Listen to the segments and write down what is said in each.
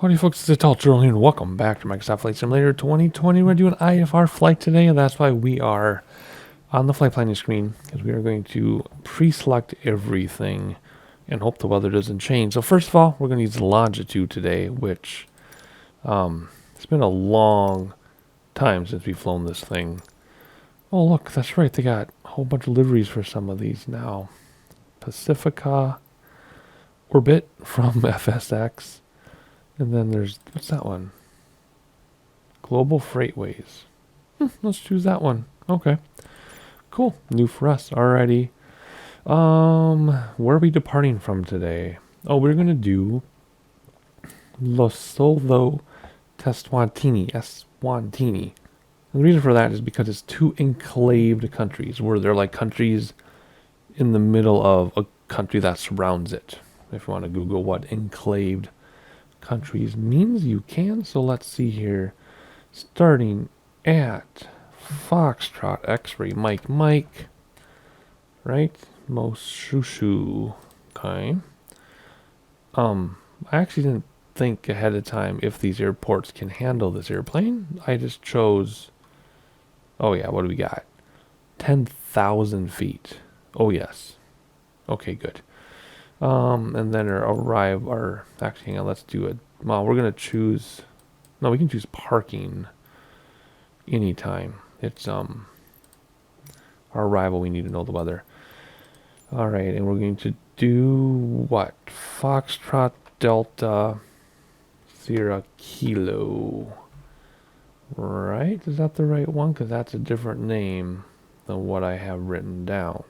Howdy folks, it's Citation here and welcome back to Microsoft Flight Simulator 2020. We're doing an IFR flight today, and that's why we are on the flight planning screen, because we are going to pre-select everything and hope the weather doesn't change. So first of all, we're going to use the Longitude today, which it's been a long time since we've flown this thing. Oh look, that's right, they got a whole bunch of liveries for some of these now. Pacifica Orbit from FSX. And then there's, what's that one? Global Freightways. Let's choose that one. Okay. Cool. New for us. Alrighty. Where are we departing from today? Oh, we're going to do Lesotho Eswatini. Eswatini. And the reason for that is because it's two enclaved countries, where they're like countries in the middle of a country that surrounds it. If you want to Google what enclaved countries means, you can. So let's see here, starting at Foxtrot X-ray Mike right, Moshoeshoe. Okay. I actually didn't think ahead of time if these airports can handle this airplane. I just chose, oh yeah, what do we got? 10,000 feet. Oh yes. Okay, good. And then actually, hang on, let's do it. Well, we're going to choose, no, we can choose parking anytime. It's, our arrival, we need to know the weather. All right, and we're going to do what? Foxtrot Delta Sierra Kilo. Right? Is that the right one? Because that's a different name than what I have written down.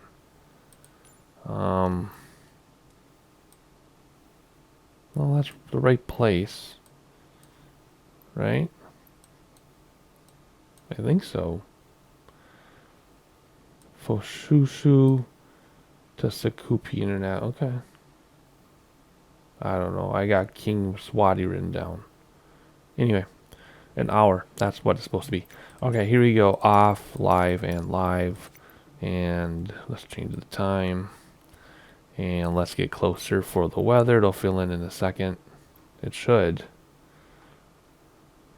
Well, that's the right place, right? I think so. Moshoeshoe to Sakupi Internet. Okay. I don't know. I got King Mswati written down. Anyway, an hour. That's what it's supposed to be. Okay, here we go. Off, live, and live. And let's change the time. And let's get closer for the weather. It'll fill in a second. It should.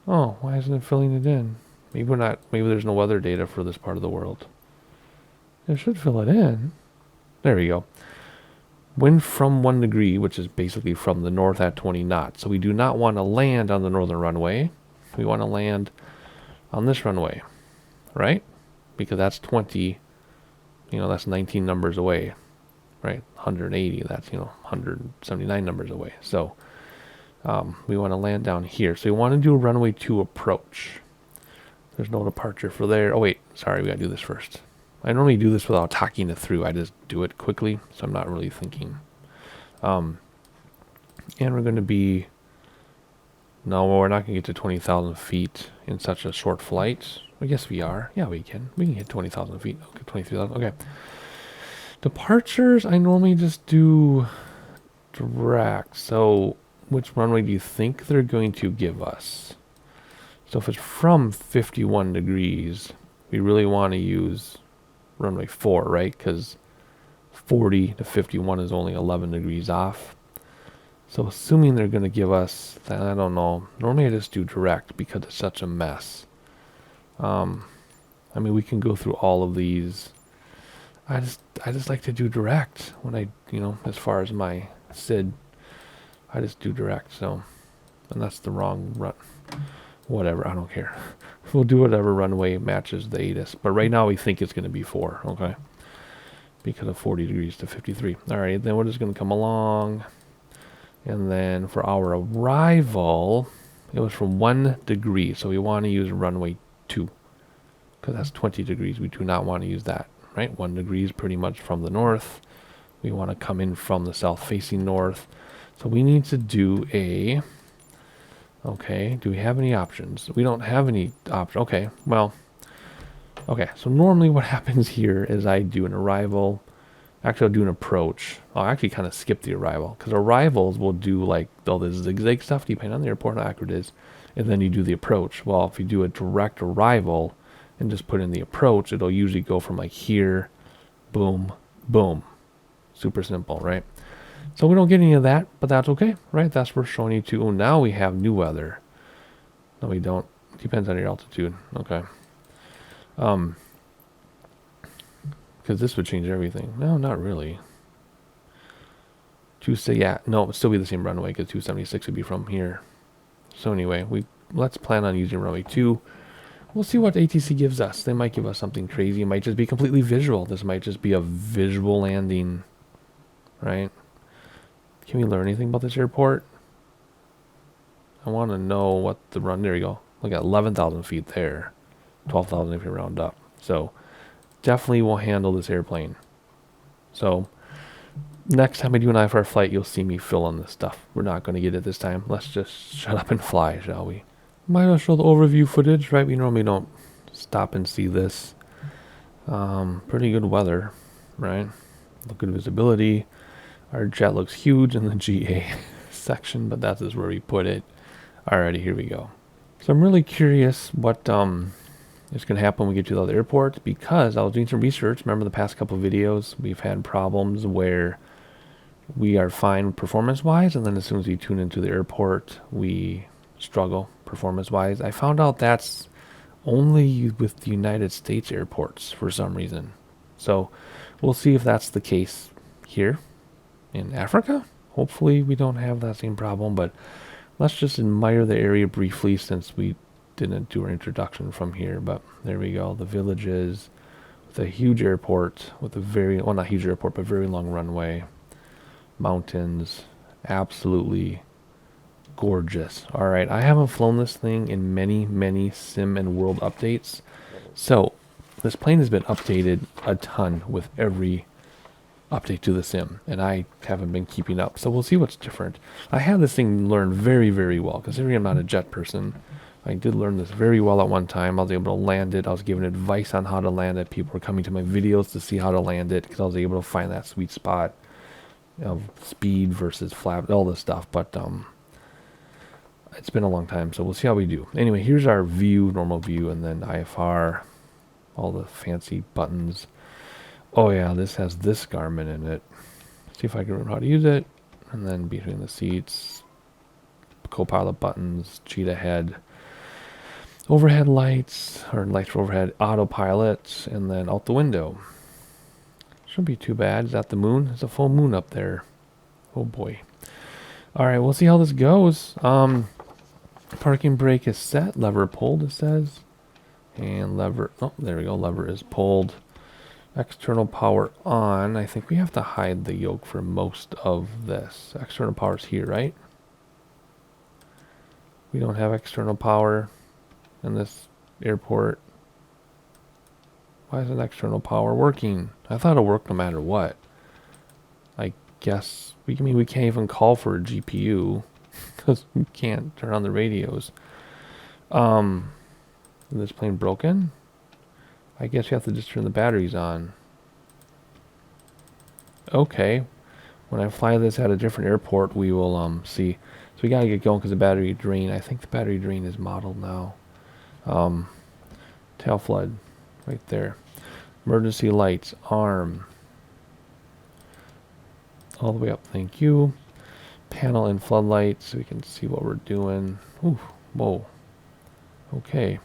Oh, why isn't it filling it in? Maybe we're not. Maybe there's no weather data for this part of the world. It should fill it in. There we go. Wind from 1 degree, which is basically from the north at 20 knots. So we do not want to land on the northern runway. We want to land on this runway, right? Because that's 20. You know, that's 19 numbers away. Right, 180, that's, 179 numbers away. So we want to land down here. So we want to do a runway 2 approach. There's no departure for there. Oh wait, sorry, we got to do this first. I normally do this without talking it through. I just do it quickly, so I'm not really thinking. And we're going to be, no, we're not going to get to 20,000 feet in such a short flight. I guess we are. Yeah, we can. We can hit 20,000 feet. Okay, 23,000. Okay. Departures, I normally just do direct. So which runway do you think they're going to give us? So if it's from 51 degrees, we really want to use runway 4, right? Because 40 to 51 is only 11 degrees off. So assuming they're going to give us, I don't know. Normally I just do direct because it's such a mess. I mean, we can go through all of these. I just like to do direct when I, as far as my SID, I just do direct. So, and that's the wrong run. Whatever, I don't care. We'll do whatever runway matches the ATIS. But right now we think it's going to be 4, okay? Because of 40 degrees to 53. All right, then we're just going to come along. And then for our arrival, it was from 1 degree. So we want to use runway 2. Because that's 20 degrees. We do not want to use that. Right, 1 degree is pretty much from the north. We want to come in from the south facing north. So we need to do a, okay, do we have any options? We don't have any options. Okay, well, okay, so normally what happens here is I do an arrival. Actually, I'll do an approach. I'll actually kind of skip the arrival, because arrivals will do like all this zigzag stuff depending on the airport and how accurate it is. And then you do the approach. Well, if you do a direct arrival and just put in the approach, it'll usually go from like here, boom, boom. Super simple, right? So we don't get any of that, but that's okay, right? That's what we're showing you too. Oh, now we have new weather. No, we don't. Depends on your altitude. Okay. Because this would change everything. No, not really. Yeah, no, it would still be the same runway because 276 would be from here. So anyway, let's plan on using runway 2. We'll see what ATC gives us. They might give us something crazy. It might just be completely visual. This might just be a visual landing, right? Can we learn anything about this airport? I want to know what the run. There you go. Look at 11,000 feet there. 12,000 if you round up. So definitely will handle this airplane. So next time I do an IFR flight, you'll see me fill in this stuff. We're not going to get it this time. Let's just shut up and fly, shall we? Might as well show the overview footage, right? We normally don't stop and see this. Pretty good weather, right? Good visibility. Our jet looks huge in the GA section, but that is where we put it. Alrighty, here we go. So I'm really curious what is going to happen when we get to the other airports, because I was doing some research. Remember the past couple of videos, we've had problems where we are fine performance-wise, and then as soon as we tune into the airport, we struggle performance-wise. I found out that's only with the United States airports for some reason. So we'll see if that's the case here in Africa. Hopefully we don't have that same problem, but let's just admire the area briefly since we didn't do our introduction from here. But there we go. The villages with a huge airport with a very, well, not huge airport, but very long runway. Mountains. Absolutely gorgeous. All right. I haven't flown this thing in many sim and world updates. So this plane has been updated a ton with every update to the sim, and I haven't been keeping up. So we'll see what's different. I had this thing learned very well, considering I'm not a jet person. I did learn this very well at one time. I was able to land it. I was given advice on how to land it. People were coming to my videos to see how to land it because I was able to find that sweet spot of speed versus flap, all this stuff. But it's been a long time, so we'll see how we do. Anyway, here's our view, normal view, and then IFR, all the fancy buttons. Oh yeah, this has this Garmin in it. See if I can remember how to use it. And then between the seats, co-pilot buttons, cheetah head, overhead lights, or lights for overhead, autopilot, and then out the window. Shouldn't be too bad. Is that the moon? There's a full moon up there. Oh boy. Alright, we'll see how this goes. Parking brake is set. Lever pulled, it says. And lever, oh, there we go. Lever is pulled. External power on. I think we have to hide the yoke for most of this. External power is here, right? We don't have external power in this airport. Why isn't external power working? I thought it worked no matter what. I guess we can't even call for a GPU because we can't turn on the radios. Is this plane broken? I guess you have to just turn the batteries on. Okay. When I fly this at a different airport, we will see. So we gotta get going because the battery drain. I think the battery drain is modeled now. Tail flood, right there. Emergency lights, arm. All the way up, thank you. Panel and floodlights so we can see what we're doing. Ooh, whoa. Okay.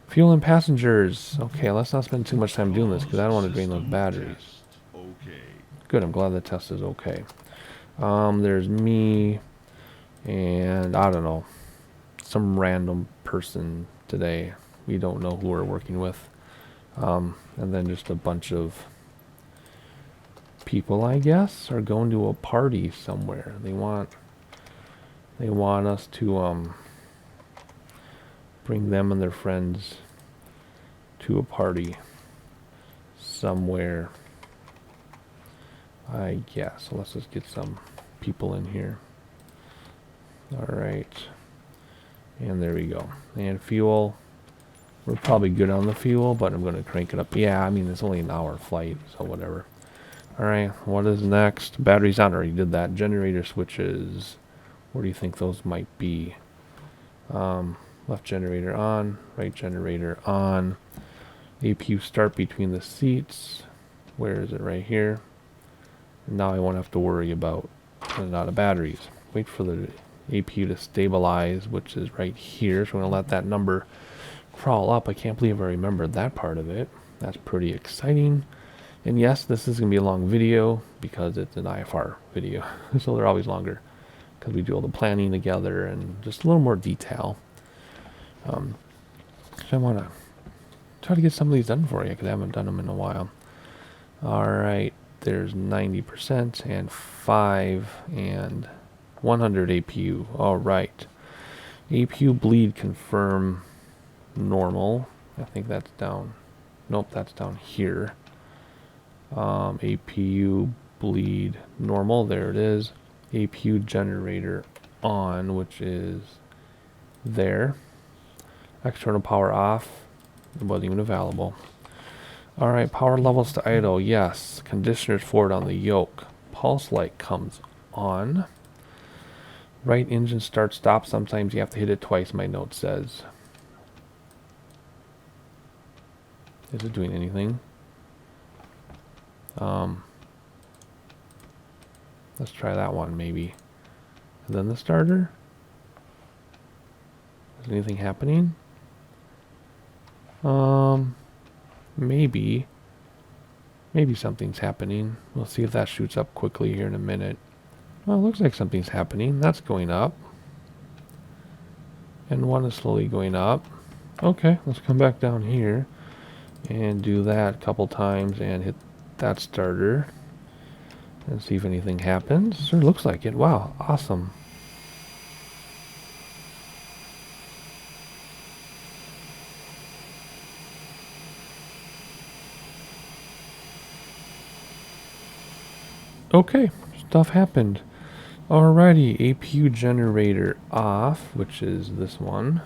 Fuel and passengers. Okay, let's not spend too much time doing this because I don't want to drain those batteries. Good, I'm glad the test is okay. There's me and I don't know, some random person today. We don't know who we're working with. And then just a bunch of people, I guess, are going to a party somewhere. They want us to bring them and their friends to a party somewhere, I guess. So let's just get some people in here. Alright. And there we go. And fuel. We're probably good on the fuel, but I'm going to crank it up. Yeah, I mean, it's only an hour flight, so whatever. Alright, what is next? Batteries on. Already did that. Generator switches. Where do you think those might be? Left generator on. Right generator on. APU start between the seats. Where is it? Right here. Now I won't have to worry about running out of batteries. Wait for the APU to stabilize, which is right here. So I'm going to let that number crawl up. I can't believe I remembered that part of it. That's pretty exciting. And yes, this is going to be a long video because it's an IFR video. So they're always longer because we do all the planning together and just a little more detail. So I want to try to get some of these done for you because I haven't done them in a while. All right, there's 90% and 5 and 100 APU. All right. APU bleed confirm normal. I think that's down. Nope, that's down here. APU bleed normal. There it is. APU generator on, which is there. External power off. It wasn't even available. All right, power levels to idle. Yes. Conditioners forward on the yoke. Pulse light comes on. Right engine start stop. Sometimes you have to hit it twice, my note says. Is it doing anything? Let's try that one maybe. And then the starter. Is anything happening? Maybe something's happening. We'll see if that shoots up quickly here in a minute. Well, it looks like something's happening. That's going up. And one is slowly going up. Okay, let's come back down here and do that a couple times and hit that starter and see if anything happens. Sure looks like it. Wow, awesome. Okay, stuff happened. Alrighty, APU generator off, which is this one.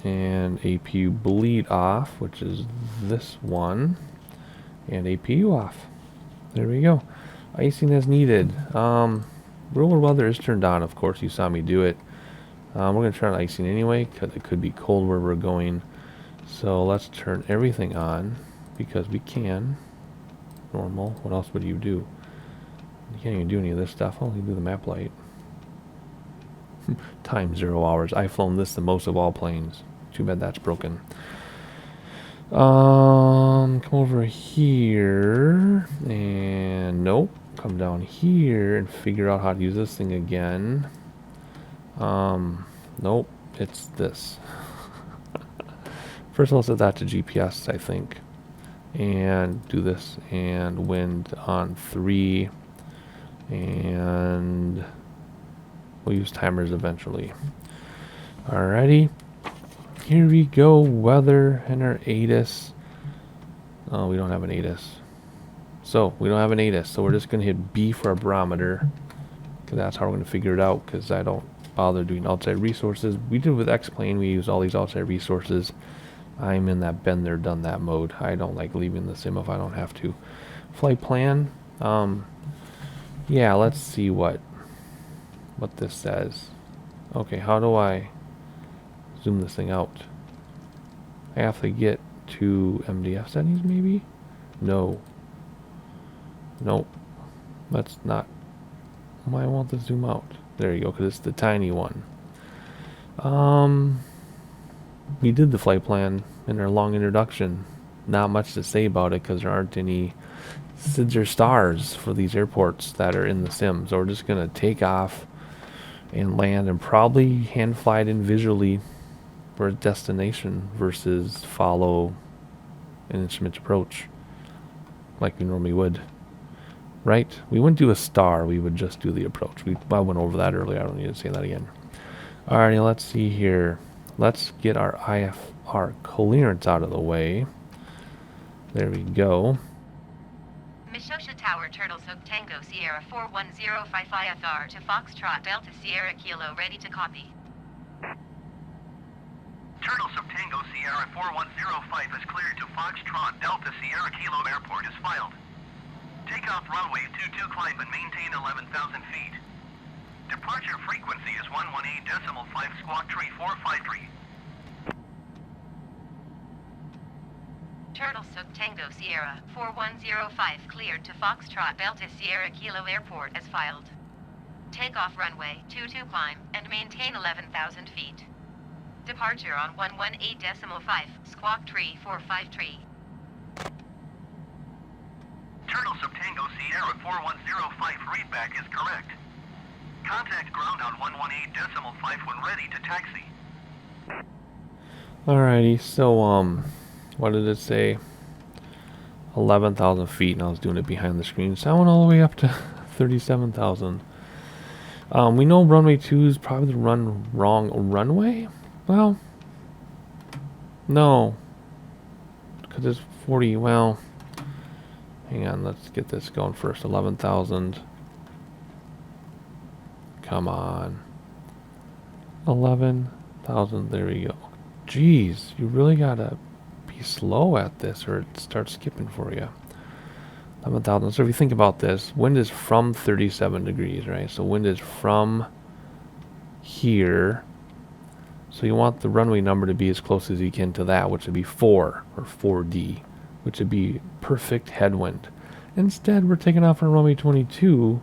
And APU bleed off, which is this one. And APU off. There we go. Icing as needed. Roller weather is turned on, of course. You saw me do it. We're going to turn on icing anyway, because it could be cold where we're going. So let's turn everything on, because we can. Normal. What else would you do? You can't even do any of this stuff. Oh, you do the map light. Time 0 hours. I've flown this the most of all planes. Too bad that's broken. Come over here. And nope. Come down here and figure out how to use this thing again. Nope. It's this. First of all, set that to GPS, I think. And do this and wind on 3. And we'll use timers eventually. Alrighty. Here we go. Weather and our ATIS. Oh, we don't have an ATIS. So, we don't have an ATIS. So, we're just going to hit B for a barometer. Because that's how we're going to figure it out. Because I don't bother doing outside resources. We did with X-Plane. We use all these outside resources. I'm in that been there, done that mode. I don't like leaving the sim if I don't have to. Flight plan. Yeah, let's see what this says. Okay, how do I zoom this thing out? I have to get to MDF settings, maybe? No. Nope. That's not. Why won't this zoom out? There you go, because it's the tiny one. We did the flight plan in our long introduction. Not much to say about it because there aren't any SIDS or stars for these airports that are in the sim. So we're just going to take off and land and probably hand fly it in visually for a destination versus follow an instrument approach like we normally would. Right? We wouldn't do a star. We would just do the approach. I went over that earlier. I don't need to say that again. Alrighty, let's see here. Let's get our IFR clearance out of the way. There we go. Moshoeshoe Tower, Turtles Hook Tango Sierra 4105 IFR to Foxtrot Delta Sierra Kilo, ready to copy. Turtles Hook Tango Sierra 4105 is cleared to Foxtrot Delta Sierra Kilo Airport is filed. Takeoff runway 22 climb and maintain 11,000 feet. Departure frequency is 118.5 squawk tree 453. Turtle Soup Tango Sierra 4105 cleared to Foxtrot Delta Sierra Kilo Airport as filed. Takeoff runway 22 climb and maintain 11,000 feet. Departure on 118.5, squawk tree 453. Turtle Soup Tango Sierra 4105 readback is correct. Contact ground on 118.5 when ready to taxi. Alrighty, so what did it say? 11,000 feet, and I was doing it behind the screen, so I went all the way up to 37,000. We know runway 2 is probably the wrong runway. Well, no, because it's 40. Well, hang on, let's get this going first. 11,000. Come on. 11,000. There we go. Jeez, you really gotta be slow at this, or it starts skipping for you. 11,000. So if you think about this, wind is from 37 degrees, right? So wind is from here. So you want the runway number to be as close as you can to that, which would be 4 or 4D, which would be perfect headwind. Instead, we're taking off on runway 22,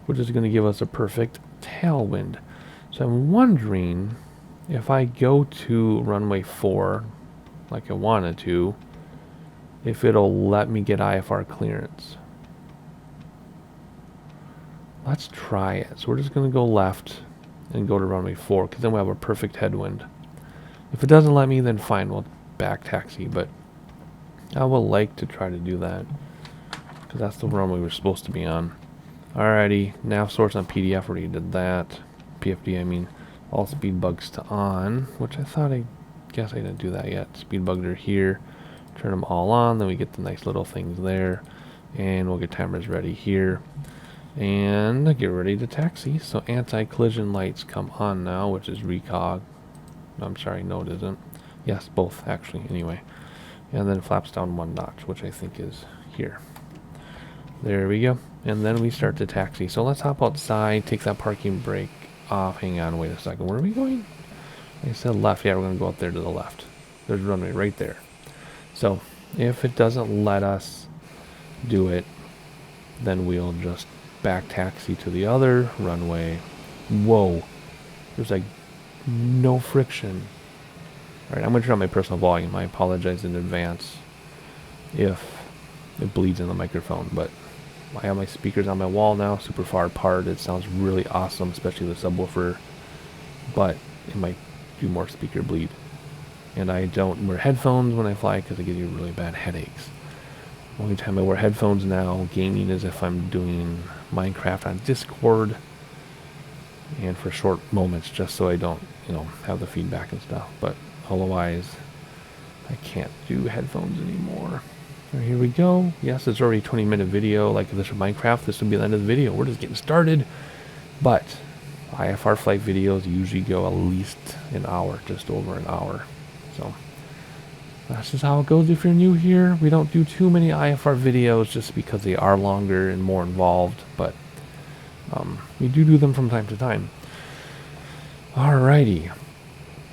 which is going to give us a perfect tailwind. So I'm wondering if I go to runway 4, like I wanted to, if it'll let me get IFR clearance. Let's try it. So we're just going to go left and go to runway 4, because then we'll have a perfect headwind. If it doesn't let me, then fine, we'll back taxi, but I would like to try to do that, because that's the runway we're supposed to be on. Alrighty, nav source on PDF, already did that. PFD, I mean, all speed bugs to on, which I guess I didn't do that yet. Speed bugs are here. Turn them all on, then we get the nice little things there, and we'll get timers ready here, and get ready to taxi. So anti-collision lights come on now, which is recog. I'm sorry, no it isn't. Yes, both actually, anyway. And then flaps down 1 notch, which I think is here. There we go. And then we start to taxi. So let's hop outside, take that parking brake off. Hang on, wait a second. Where are we going? I said left. Yeah, we're going to go up there to the left. There's runway right there. So if it doesn't let us do it, then we'll just back taxi to the other runway. Whoa. There's like no friction. Alright, I'm going to turn on my personal volume. I apologize in advance if it bleeds in the microphone, but I have my speakers on my wall now, super far apart. It sounds really awesome, especially the subwoofer, but it might do more speaker bleed. And I don't wear headphones when I fly because it gives you really bad headaches. Only time I wear headphones now gaming is if I'm doing Minecraft on Discord, and for short moments, just so I don't, have the feedback and stuff. But otherwise, I can't do headphones anymore. Right, here we go. Yes, it's already a 20-minute video. Like if this were Minecraft, this would be the end of the video. We're just getting started. But IFR flight videos usually go at least an hour, just over an hour. So that's just how it goes if you're new here. We don't do too many IFR videos just because they are longer and more involved, but we do them from time to time. Alrighty.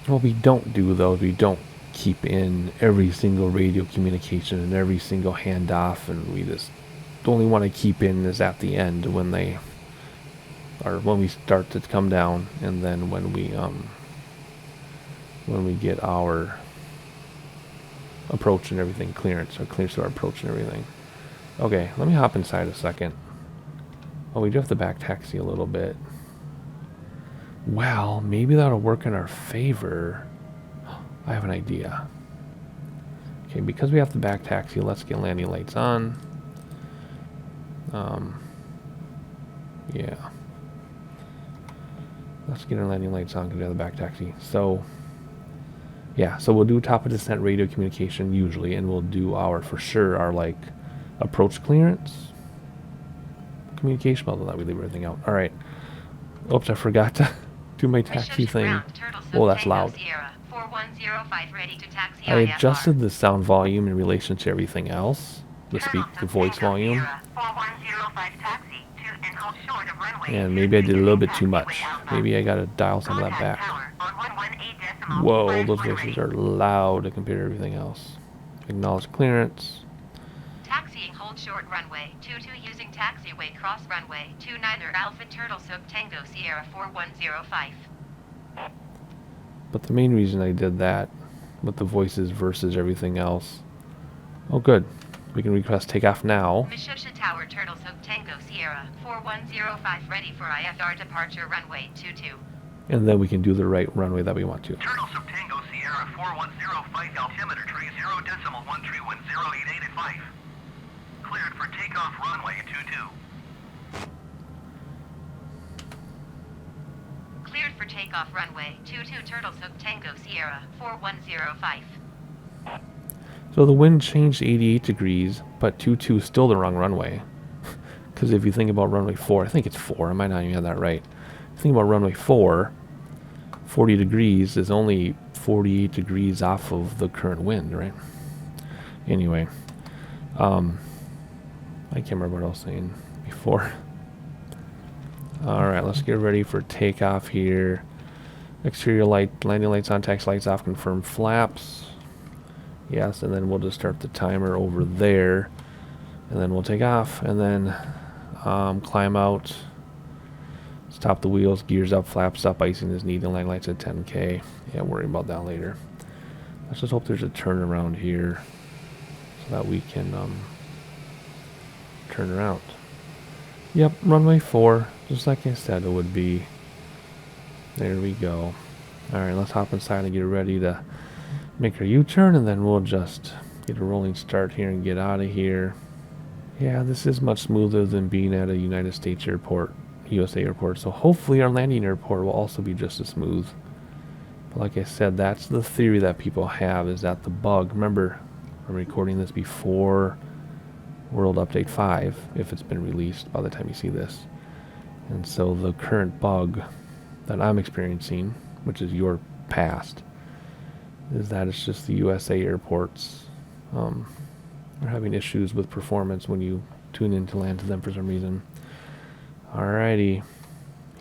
What we don't do though, we don't keep in every single radio communication and every single handoff, and we just the only one I keep in is at the end when we start to come down, and then when we get our approach and everything clearance, or clearance to our approach and everything. Okay, let me hop inside a second. Oh, we do have to back taxi a little bit. Well, maybe that'll work in our favor. I have an idea. Okay, because we have to back taxi, let's get landing lights on. Yeah. Let's get our landing lights on because we have the back taxi. So, yeah, so we'll do top of descent radio communication usually, and we'll do for sure, our approach clearance communication. Although that we leave everything out. All right. Oops, I forgot to do my taxi thing. Oh, that's loud. I adjusted the sound volume in relation to everything else, the voice volume, and maybe I did a little bit too much. Maybe I gotta dial some of that back. Whoa, those voices are loud compared to everything else. Acknowledge clearance. Taxiing hold short runway 22 using taxiway cross runway 29 Alpha Turtle Sook Tango Sierra 4105. But the main reason I did that with the voices versus everything else. Oh, good. We can request takeoff now. Moshoeshoe Tower Turtle Sook Tango Sierra 4105 ready for IFR departure runway 22. And then we can do the right runway that we want to. Turtle Soup Tango Sierra 4105 altimeter 30.13108885. Cleared for takeoff runway 22. Cleared for takeoff runway 22 Turtle Sook Tango Sierra 4105. So the wind changed to 88 degrees, but 22 is still the wrong runway. Because if you think about runway 4, I think it's 4, I might not even have that right. If you think about runway 4, 40 degrees is only 48 degrees off of the current wind, right? Anyway, I can't remember what I was saying before. Alright, let's get ready for takeoff here. Exterior light, landing lights on, taxi lights off, confirm flaps. Yes, and then we'll just start the timer over there. And then we'll take off, and then climb out. Stop the wheels, gears up, flaps up, icing is needed, landing lights at 10K. Yeah, worry about that later. Let's just hope there's a turnaround here so that we can turn around. Yep, runway 4, just like I said it would be. There we go. Alright, let's hop inside and get ready to make our U-turn, and then we'll just get a rolling start here and get out of here. Yeah, this is much smoother than being at a United States airport, USA airport, so hopefully our landing airport will also be just as smooth. But like I said, that's the theory that people have, is that the bug, remember, I'm recording this before World Update 5, if it's been released by the time you see this. And so the current bug that I'm experiencing, which is your past, is that it's just the USA airports are having issues with performance when you tune in to land to them for some reason. Alrighty,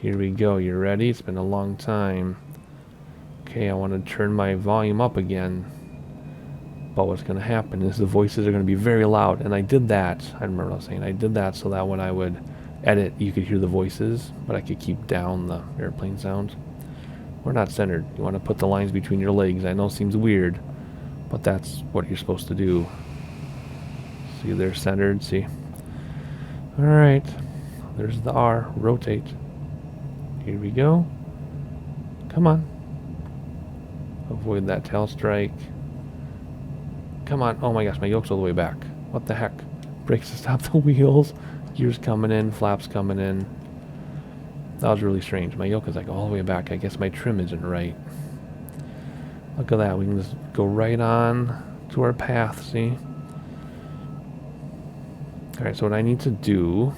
here we go. You ready? It's been a long time. Okay, I want to turn my volume up again. But what's going to happen is the voices are going to be very loud. And I did that. I remember what I was saying. I did that so that when I would edit, you could hear the voices, but I could keep down the airplane sounds. We're not centered. You want to put the lines between your legs. I know it seems weird, but that's what you're supposed to do. See, they're centered. See? Alright. There's the R. Rotate. Here we go. Come on. Avoid that tail strike. Come on. Oh my gosh, my yoke's all the way back. What the heck? Brakes to stop the wheels. Gears coming in. Flaps coming in. That was really strange. My yoke is like all the way back. I guess my trim isn't right. Look at that. We can just go right on to our path, see? Alright, so what I need to do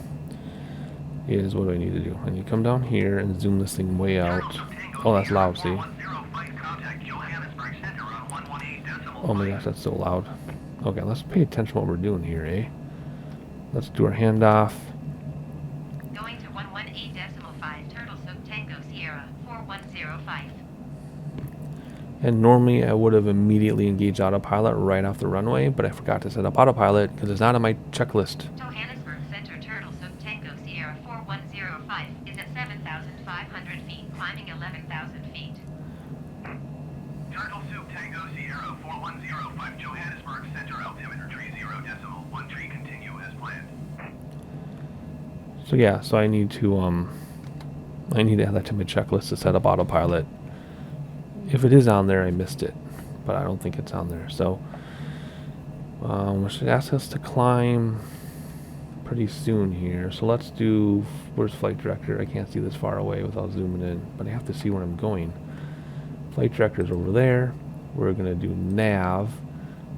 is, what do I need to do? I need to come down here and zoom this thing way out. Oh, that's loud, see? Oh my gosh, that's so loud. Okay, let's pay attention to what we're doing here, eh? Let's do our handoff. Going to 118.5 Turtle Sook Tango Sierra 4105. And normally I would have immediately engaged autopilot right off the runway, but I forgot to set up autopilot because it's not on my checklist. Johannesburg Center Turtle Sook Tango Sierra 4105 is at 7,500 feet, climbing 11,000 feet. Turtle Soup Tango Sierra 4105 Johannesburg Center altimeter 30.13 continue as planned. So yeah, so I need to add that to my checklist to set up autopilot. If it is on there, I missed it, but I don't think it's on there. So we should ask us to climb pretty soon here. So let's do, where's flight director? I can't see this far away without zooming in, but I have to see where I'm going. Flight director's over there. We're gonna do nav,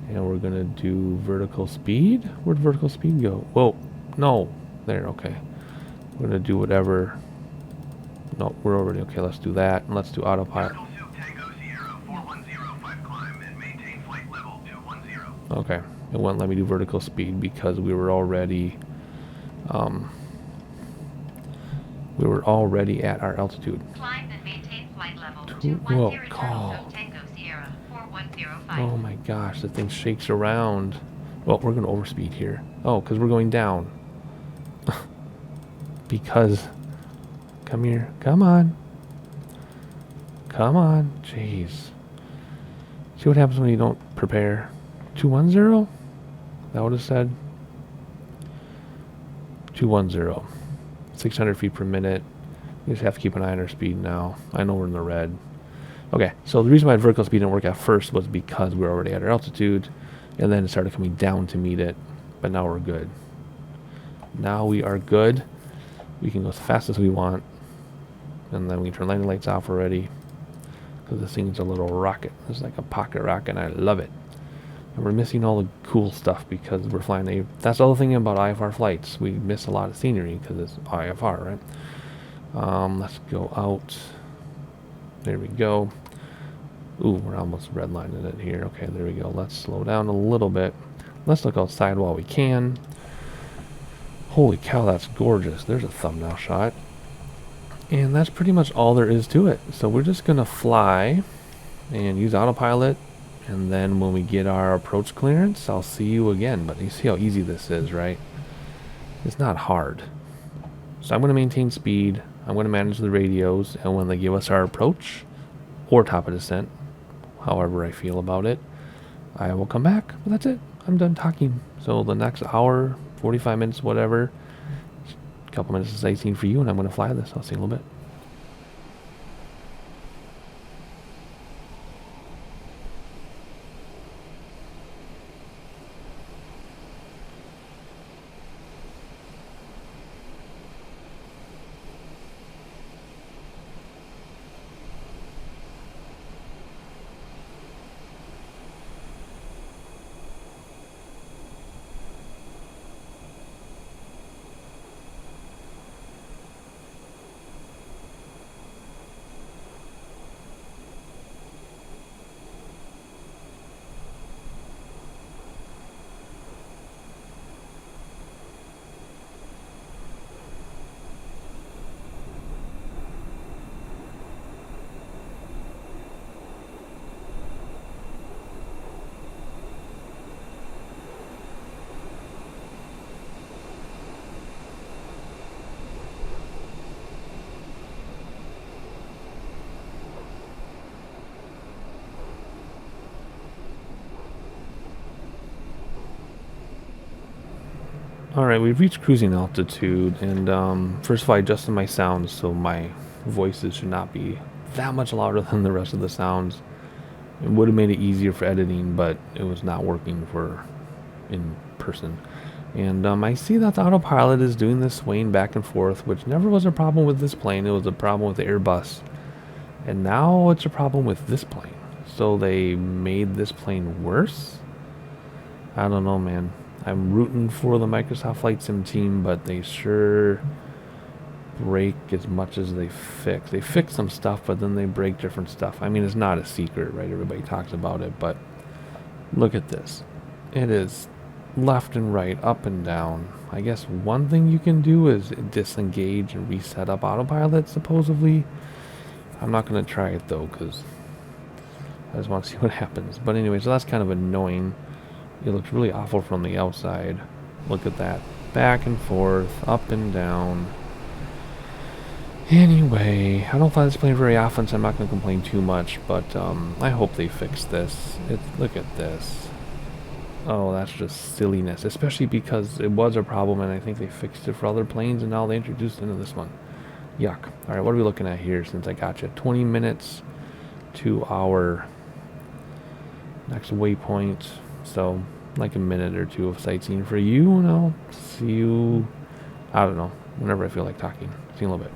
and we're gonna do vertical speed. Where'd vertical speed go? Whoa, no, there. Okay, we're gonna do whatever. No, we're already okay. Let's do that, and let's do autopilot. Turtle Soup Tango Sierra 4105 climb and maintain flight level 210. Okay, it wouldn't let me do vertical speed because we were already at our altitude. Climb and maintain flight level Whoa, 210 call. Turtle Sook Tango Sierra 4105. Oh my gosh, the thing shakes around. Well, we're going to overspeed here. Oh, because we're going down. Because... Come here. Come on. Come on. Jeez. See what happens when you don't prepare. 210? That would have said 210. 600 feet per minute. You just have to keep an eye on our speed now. I know we're in the red. Okay, so the reason why vertical speed didn't work at first was because we were already at our altitude, and then it started coming down to meet it, but now we're good. Now we are good. We can go as fast as we want, and then we can turn landing lights off already, because this thing's a little rocket. It's like a pocket rocket, and I love it. And we're missing all the cool stuff because we're flying a... That's the other thing about IFR flights. We miss a lot of scenery because it's IFR, right? Let's go out. There we go. Ooh, we're almost redlining it here. Okay, there we go. Let's slow down a little bit. Let's look outside while we can. Holy cow, that's gorgeous. There's a thumbnail shot. And that's pretty much all there is to it. So we're just going to fly and use autopilot. And then when we get our approach clearance, I'll see you again. But you see how easy this is, right? It's not hard. So I'm going to maintain speed. I'm going to manage the radios. And when they give us our approach or top of descent, however I feel about it, I will come back. But that's it. I'm done talking. So the next hour, 45 minutes, whatever, a couple minutes of sightseeing for you, and I'm going to fly this. I'll see you in a little bit. Alright, we've reached cruising altitude, and first of all, I adjusted my sounds so my voices should not be that much louder than the rest of the sounds. It would have made it easier for editing, but it was not working for in person. And I see that the autopilot is doing this swaying back and forth, which never was a problem with this plane. It was a problem with the Airbus. And now it's a problem with this plane. So they made this plane worse? I don't know, man. I'm rooting for the Microsoft Flight Sim team, but they sure break as much as they fix. They fix some stuff, but then they break different stuff. I mean, it's not a secret, right? Everybody talks about it, but look at this. It is left and right, up and down. I guess one thing you can do is disengage and reset up autopilot, supposedly. I'm not going to try it, though, because I just want to see what happens. But anyway, so that's kind of annoying. It looks really awful from the outside. Look at that. Back and forth, up and down. Anyway, I don't fly this plane very often, so I'm not going to complain too much, but I hope they fix this. Look at this. Oh, that's just silliness, especially because it was a problem, and I think they fixed it for other planes, and now they introduced it into this one. Yuck. Alright, what are we looking at here since I got you? 20 minutes to our next waypoint. So, like a minute or two of sightseeing for you, and I'll see you, I don't know, whenever I feel like talking. See you in a little bit.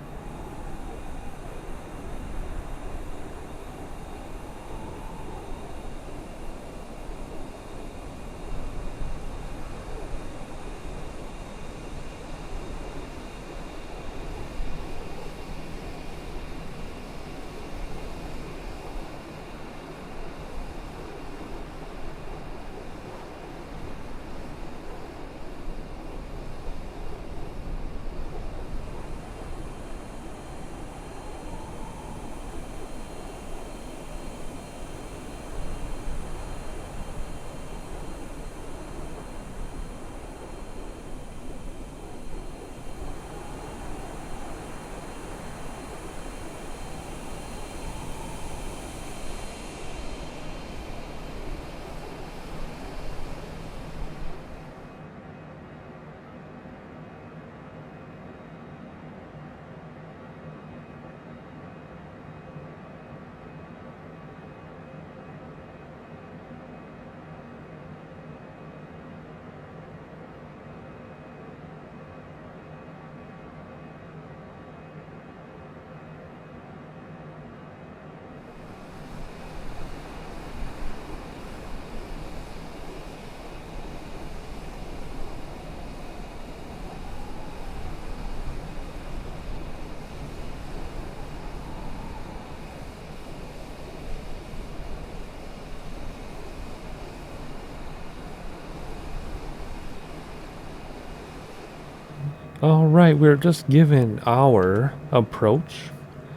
All right, we're just given our approach,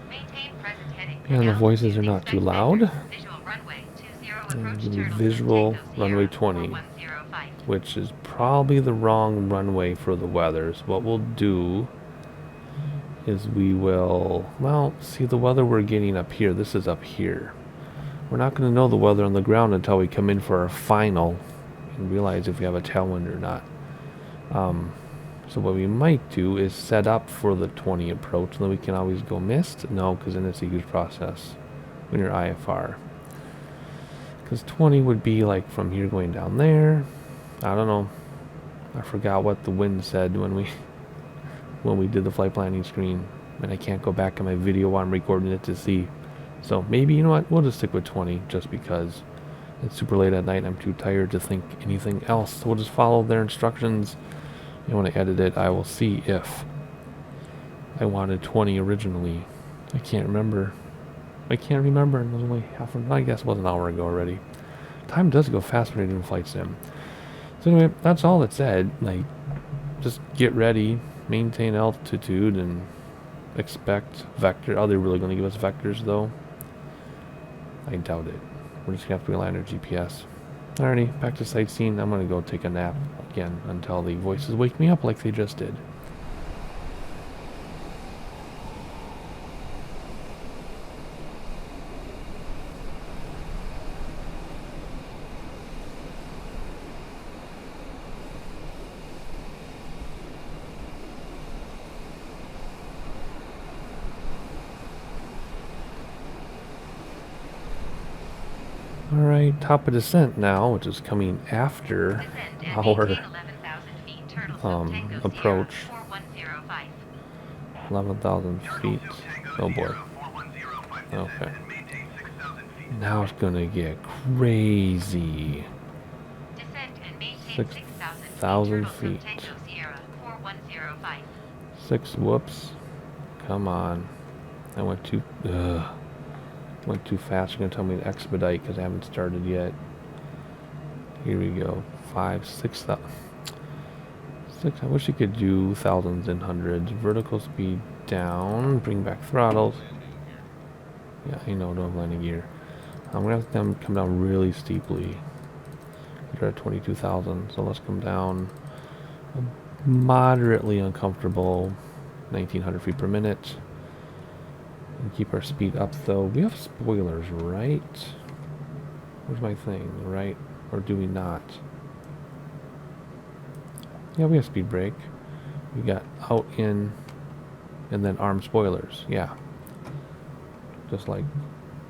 Maintain present heading. and the voices are Altitude not too expect loud. vectors. Visual runway 20 And approach give me turtle. visual Tango runway Sierra 20, 4105. which is probably the wrong runway for the weather. So what we'll do is we will, well, see the weather we're getting up here. This is up here. We're not going to know the weather on the ground until we come in for our final and realize if we have a tailwind or not. So what we might do is set up for the 20 approach, and then we can always go missed. No, because then it's a huge process when you're IFR. Because 20 would be like from here going down there. I don't know. I forgot what the wind said when we did the flight planning screen, and I can't go back in my video while I'm recording it to see. So maybe, you know what, we'll just stick with 20 just because it's super late at night and I'm too tired to think anything else. So we'll just follow their instructions, and when I edit it, I will see if I wanted 20 originally. I can't remember. It was only I guess it was an hour ago already. Time does go fast when you're doing flight sim. So anyway, that's all it said. Like, just get ready, maintain altitude, and expect vector. Are they really going to give us vectors though? I doubt it. We're just going to have to realign our GPS. Alrighty, back to sightseeing. I'm going to go take a nap again until the voices wake me up like they just did. Alright, top of descent now, which is coming after our approach. 11,000 feet. Oh boy. Okay. Now it's gonna get crazy. 6,000 feet. 6, whoops. Come on. I went too fast. You're gonna tell me to expedite because I haven't started yet. Here we go. 5, 6,000. 6. I wish you could do thousands and hundreds. Vertical speed down. Bring back throttles. Yeah, I know, don't have landing gear. I'm gonna have them come down really steeply. They're at 22,000, so let's come down moderately uncomfortable, 1,900 feet per minute. And keep our speed up though. We have spoilers, right? Where's my thing, right? Or do we not? Yeah, we have speed brake. We got out, in, and then arm spoilers. Yeah. Just like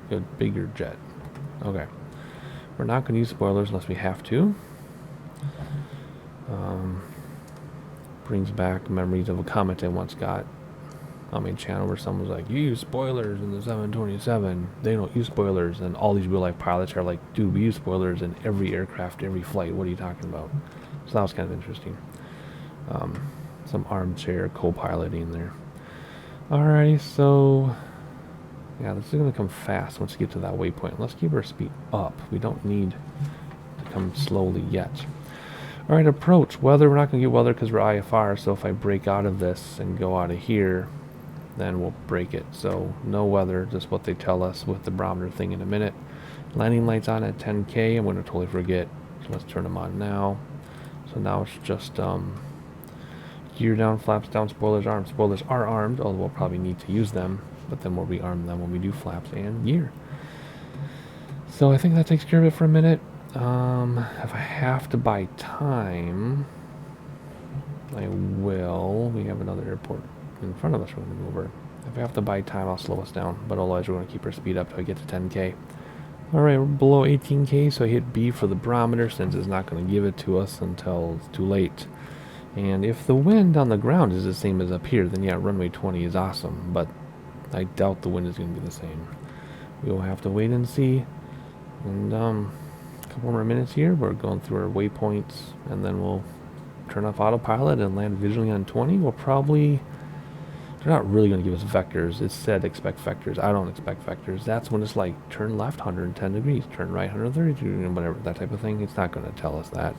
a bigger jet. Okay. We're not going to use spoilers unless we have to. Brings back memories of a comment I once got on my channel where someone was like, you use spoilers in the 727. They don't use spoilers. And all these real life pilots are like, dude, we use spoilers in every aircraft, every flight. What are you talking about? So that was kind of interesting. Some armchair co-piloting there. Alrighty, so yeah, this is going to come fast once we get to that waypoint. Let's keep our speed up. We don't need to come slowly yet. Alright, approach. Weather, we're not going to get weather because we're IFR, so if I break out of this and go out of here, then we'll break it. So no weather, just what they tell us with the barometer thing in a minute. Landing lights on at 10K. I'm going to totally forget. So let's turn them on now. So now it's just gear down, flaps down, spoilers armed. Spoilers are armed, although we'll probably need to use them, but then we'll rearm them when we do flaps and gear. So I think that takes care of it for a minute. If I have to buy time, I will. We have another airport in front of us we're going to move over. If I have to buy time, I'll slow us down, but otherwise we're going to keep our speed up till I get to 10K. Alright, we're below 18K, so I hit B for the barometer since it's not going to give it to us until it's too late. And if the wind on the ground is the same as up here, then yeah, runway 20 is awesome, but I doubt the wind is going to be the same. We will have to wait and see. And a couple more minutes here. We're going through our waypoints, and then we'll turn off autopilot and land visually on 20. We'll probably... They're not really going to give us vectors. It said expect vectors. I don't expect vectors. That's when it's like turn left 110 degrees, turn right 130 degrees, whatever, that type of thing. It's not going to tell us that.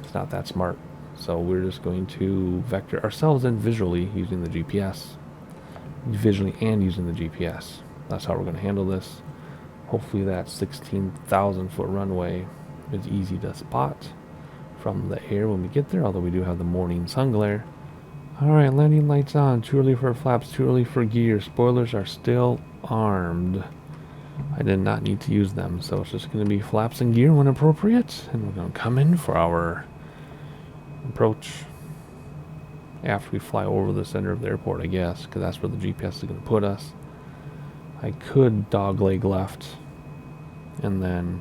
It's not that smart. So we're just going to vector ourselves in visually using the GPS. Visually and using the GPS. That's how we're going to handle this. Hopefully that 16,000 foot runway is easy to spot from the air when we get there, although we do have the morning sun glare. Alright, landing lights on. Too early for flaps, too early for gear. Spoilers are still armed. I did not need to use them, so it's just going to be flaps and gear when appropriate. And we're going to come in for our approach after we fly over the center of the airport, I guess, because that's where the GPS is going to put us. I could dogleg left and then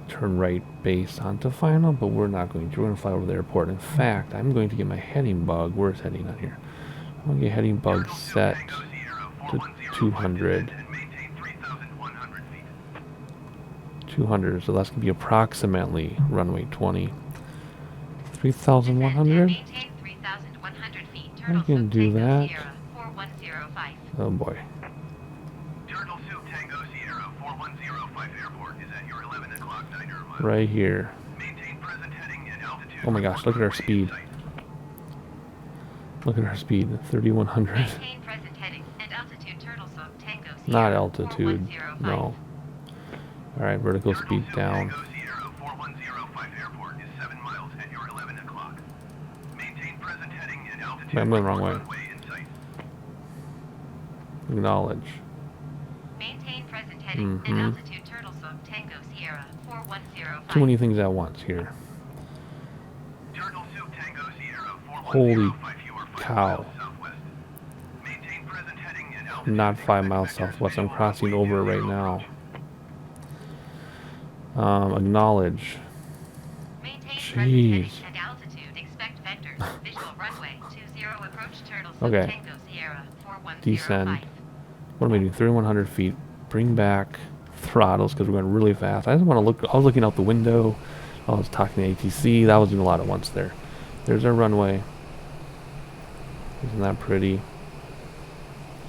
turn right base onto final, but we're not going to. We're going to fly over the airport. In fact, I'm going to get my heading bug. Where's heading on here? I'm going to get heading bug set to 200. 200, so that's going to be approximately runway 20. 3,100? I can do that. Oh boy. Right here. Oh my gosh, look at our speed. Look at our speed, 3,100. Not altitude, no. Alright, vertical speed down. I'm going the wrong way. Acknowledge. Too many things at once here. Holy cow. Not 5 miles southwest. I'm crossing over it right now. Acknowledge. Jeez. Okay. Descend. What am I doing? 3,100 feet. Bring back throttles because we're going really fast. I just want to look. I was looking out the window. I was talking to ATC. That was doing a lot at once there. There's our runway. Isn't that pretty?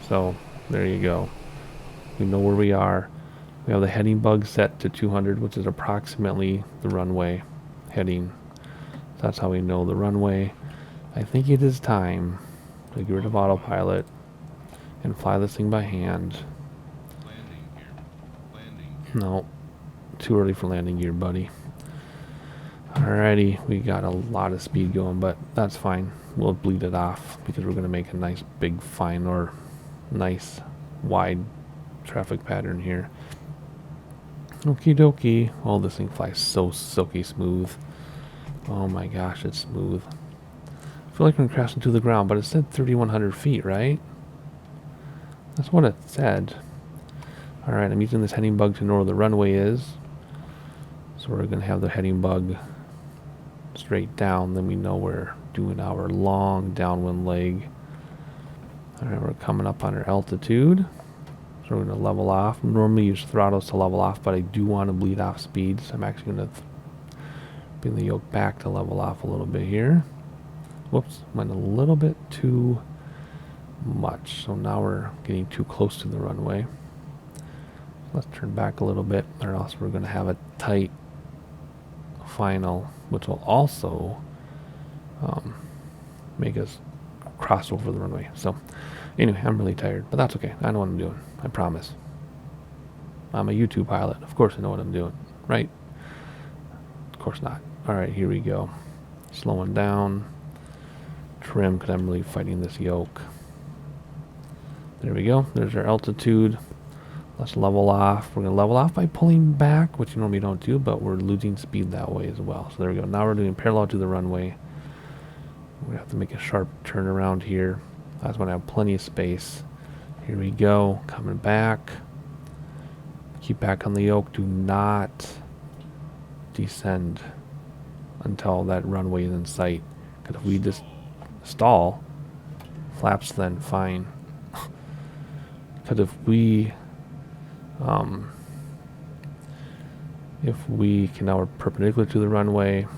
So, there you go. We know where we are. We have the heading bug set to 200, which is approximately the runway heading. So that's how we know the runway. I think it is time to get rid of autopilot and fly this thing by hand. No, too early for landing gear, buddy. Alrighty, we got a lot of speed going, but that's fine. We'll bleed it off because we're going to make a nice big fine or nice wide traffic pattern here. Okie dokie. Oh, this thing flies so silky smooth. Oh my gosh, it's smooth. I feel like I'm crashing to the ground, but it said 3,100 feet, right? That's what it said. Alright, I'm using this heading bug to know where the runway is. So we're going to have the heading bug straight down. Then we know we're doing our long downwind leg. Alright, we're coming up on our altitude. So we're going to level off. Normally use throttles to level off, but I do want to bleed off speed. So I'm actually going to bring the yoke back to level off a little bit here. Whoops, went a little bit too much. So now we're getting too close to the runway. Let's turn back a little bit, or else we're going to have a tight final, which will also make us cross over the runway. So anyway, I'm really tired, but that's okay. I know what I'm doing. I promise. I'm a YouTube pilot. Of course I know what I'm doing, right? Of course not. Alright, here we go. Slowing down. Trim, because I'm really fighting this yoke. There we go. There's our altitude. Let's level off. We're going to level off by pulling back, which you normally don't do, but we're losing speed that way as well. So there we go. Now we're doing parallel to the runway. We have to make a sharp turn around here. I just want to have plenty of space. Here we go. Coming back. Keep back on the yoke. Do not descend until that runway is in sight. Because if we just stall, flaps then fine. Because if we can, now we're perpendicular to the runway.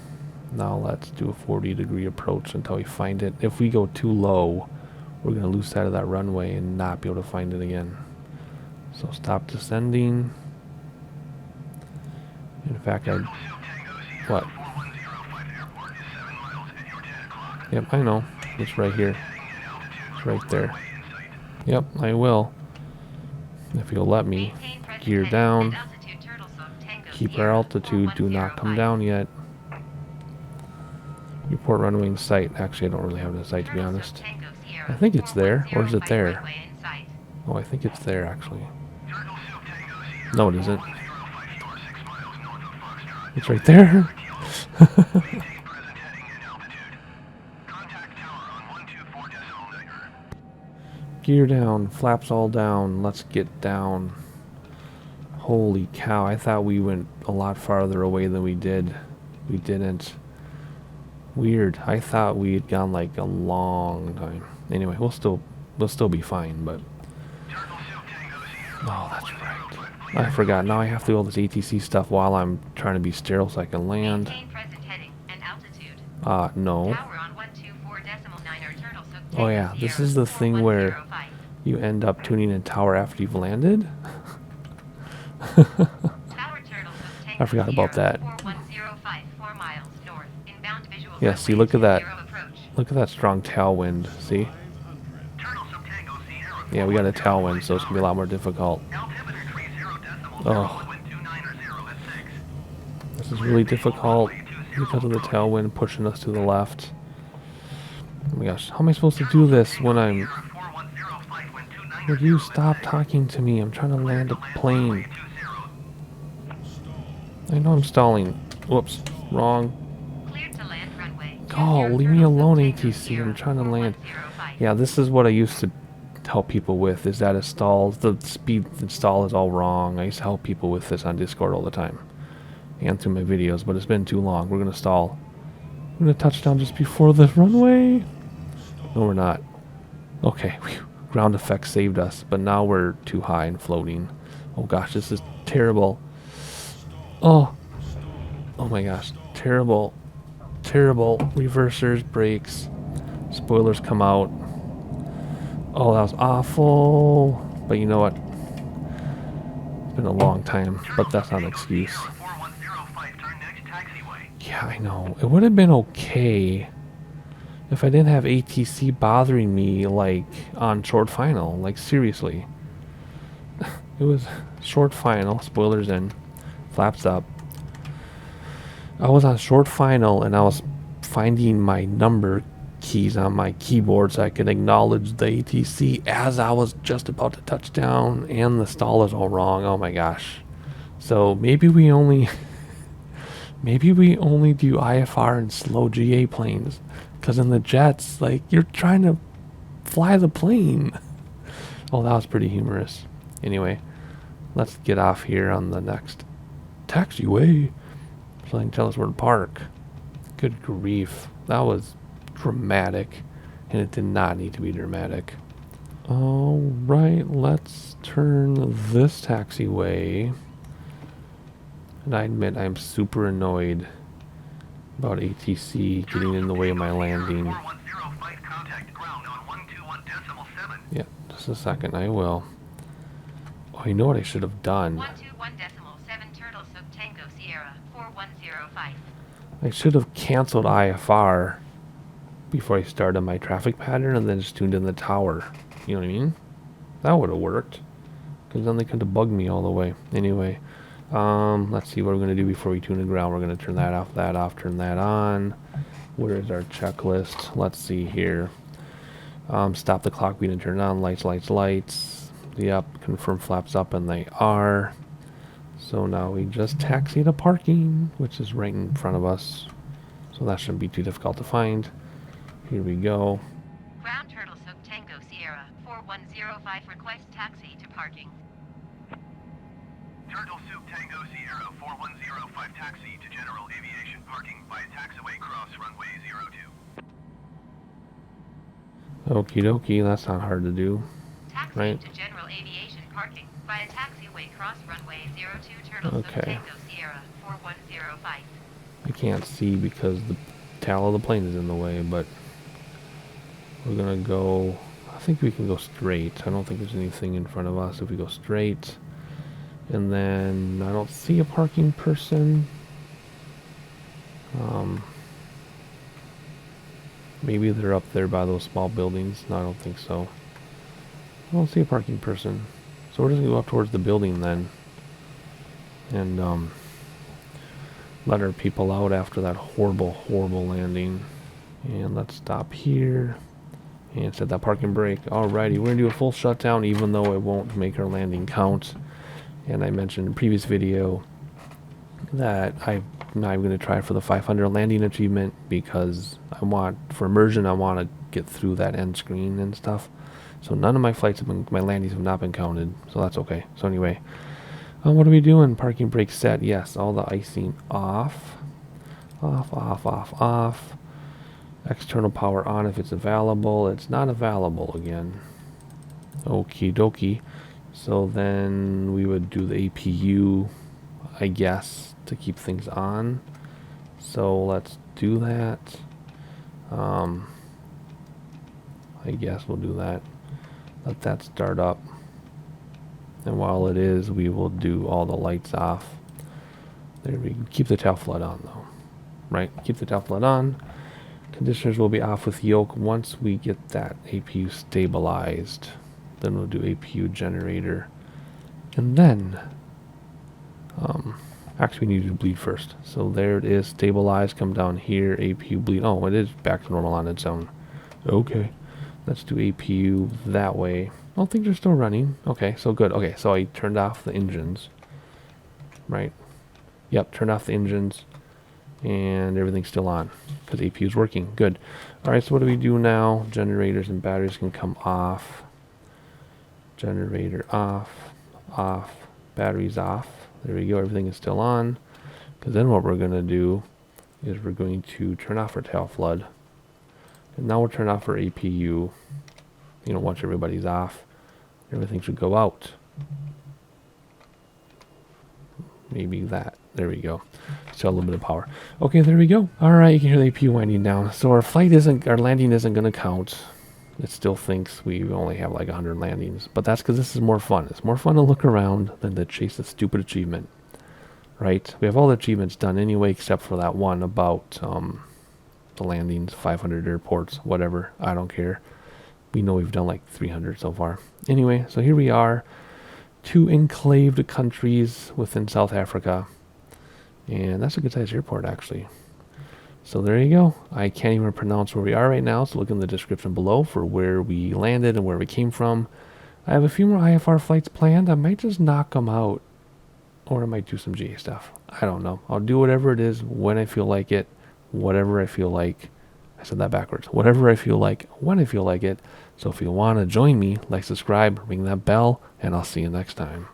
Now let's do a 40-degree approach until we find it. If we go too low, we're going to lose sight of that runway and not be able to find it again. So stop descending. In fact, what? Yep, I know. It's right here. It's right there. Yep, I will. If you'll let me. Maintain present Gear heading down. and altitude Turtle Soup Tango Keep our Sierra altitude. Do not come 4105. down yet. Report runway in sight. Actually, I don't really have it in sight, to be Turtle Soup honest. Tango Sierra I think it's there. Or is it 4105 there? runway in sight. Oh, I think it's there, actually. Turtle Soup Tango Sierra No, it isn't. 4105 shore 6 miles north of Foxtrot. It's right there. Maintain present heading and altitude. Contact tower on 124.9. Gear down. Flaps all down. Let's get down. Holy cow. I thought we went a lot farther away than we did. We didn't. Weird. I thought we had gone like a long time. Anyway, we'll still be fine, but... Turtle Soup Tango Sierra. Oh, that's right. I forgot. Now I have to do all this ATC stuff while I'm trying to be sterile so I can land. Maintain present heading and altitude. No. Tower on 124.9 or Turtle Soup Oh Tango yeah, this Sierra is the thing where 4105. you end up tuning in tower after you've landed. Tower Turtle Soup Tango I forgot about Sierra that. 4105 4 miles north. Inbound visual Yeah, see, look at that. 20 approach. Look at that strong tailwind. See? Turtle Soup Tango Sierra. Yeah, we got a tailwind, so it's going to be a lot more difficult. Altimeter 30.0 Oh. wind 290 at 6. This is really difficult because of the tailwind pushing us to the left. Oh my gosh, how am I supposed to do this when I'm... Sierra 4105 wind 290 Would you stop talking to me? I'm trying to land a plane. 20. I know I'm stalling. Whoops, wrong. Cleared to land runway. Oh, 20 leave me Turtle Soup alone, Tango ATC. Sierra I'm trying to land. 4105. Yeah, this is what I used to help people with, is that it stalls. The speed and stall is all wrong. I used to help people with this on Discord all the time. And through my videos, but it's been too long. We're going to stall. We're going to touch down just before the runway. No, we're not. Okay, whew. Ground effect saved us, but now we're too high and floating. Oh gosh, this is terrible. Oh my gosh, terrible, terrible. Reversers, brakes, spoilers come out. Oh, that was awful. But you know what? It's been a long time, but that's not an excuse. 4105 turn next taxiway. Yeah, I know. It would have been okay if I didn't have ATC bothering me, like, on short final. Like, seriously. It was short final, spoilers in, flaps up. I was on short final, and I was finding my number keys on my keyboard so I could acknowledge the ATC as I was just about to touch down, and the stall is all wrong. Oh my gosh. So maybe we only... maybe we only do IFR and slow GA planes. Because in the jets, like, you're trying to fly the plane. Oh, that was pretty humorous. Anyway, let's get off here on the next taxiway so they can tell us where to park. Good grief. That was dramatic. And it did not need to be dramatic. Alright, let's turn this taxiway. And I admit I'm super annoyed about ATC getting in the way of my landing. 4105 contact ground on 121.7. Yeah, just a second, I will. Oh, you know what I should have done? 121.7 Turtle Soup Tango Sierra 4105. I should have canceled IFR before I started my traffic pattern and then just tuned in the tower. You know what I mean? That would have worked. Because then they could have bugged me all the way. Anyway, let's see what we're going to do before we tune the ground. We're going to turn that off, turn that on. Where is our checklist? Let's see here. Stop the clock, we didn't turn it on. Lights, lights, lights. Yep, confirm flaps up, and they are. So now we just taxi to parking, which is right in front of us. So that shouldn't be too difficult to find. Here we go. Ground Turtle Soup Tango Sierra 4105 request taxi to parking. Turtle Soup Tango Sierra 4105 taxi to general aviation parking via taxiway cross runway 02. Okie dokie, that's not hard to do. Taxi Right. to general aviation parking via taxiway cross runway 02 Turtle Soup Okay. Tango Sierra 4105. I can't see because the tail of the plane is in the way, but we're gonna go. I think we can go straight. I don't think there's anything in front of us if we go straight. And then I don't see a parking person. Maybe they're up there by those small buildings. No, I don't think so. I don't see a parking person. So we're just going to go up towards the building then. And let our people out after that horrible, horrible landing. And let's stop here. And set that parking brake. Alrighty, we're going to do a full shutdown even though it won't make our landing count. And I mentioned in a previous video that I'm going to try for the 500 landing achievement because I want, for immersion, I want to get through that end screen and stuff. So none of my flights have been, my landings have not been counted, so that's okay. So anyway, what are we doing? Parking brake set, yes. All the icing off. Off, off, off, off. External power on if it's available. It's not available again. Okie dokie. So then we would do the APU, I guess, to keep things on. So let's do that. I guess we'll do that. Let that start up. And while it is, we will do all the lights off. There we go. Keep the tail flood on though. Right? Keep the tail flood on. Conditioners will be off with yoke once we get that APU stabilized. Then we'll do APU generator. And then, actually we need to do bleed first. So there it is, stabilized, come down here, APU bleed. Oh, it is back to normal on its own. Okay, let's do APU that way. I don't think they're still running. Okay, so good. Okay, so I turned off the engines. Right? Yep, turned off the engines. And everything's still on because APU is working. Good. Alright, so what do we do now? Generators and batteries can come off. Generator off. Off. Batteries off. There we go. Everything is still on. Because then what we're going to do is we're going to turn off our tail flood. And now we'll turn off our APU. You know, once everybody's off, everything should go out. Maybe that. There we go. Still a little bit of power. Okay, there we go. Alright, you can hear the APU winding down. So our landing isn't going to count. It still thinks we only have like 100 landings. But that's because this is more fun. It's more fun to look around than to chase a stupid achievement. Right? We have all the achievements done anyway, except for that one about the landings, 500 airports, whatever. I don't care. We know we've done like 300 so far. Anyway, so here we are. 2 enclaved countries within South Africa. And that's a good sized airport actually. So there you go. I can't even pronounce where we are right now, so look in the description below for where we landed and where we came from. I have a few more IFR flights planned. I might just knock them out. Or I might do some GA stuff. I don't know. I'll do whatever it is when I feel like it. Whatever I feel like. I said that backwards. Whatever I feel like when I feel like it. So if you want to join me, like, subscribe, ring that bell, and I'll see you next time.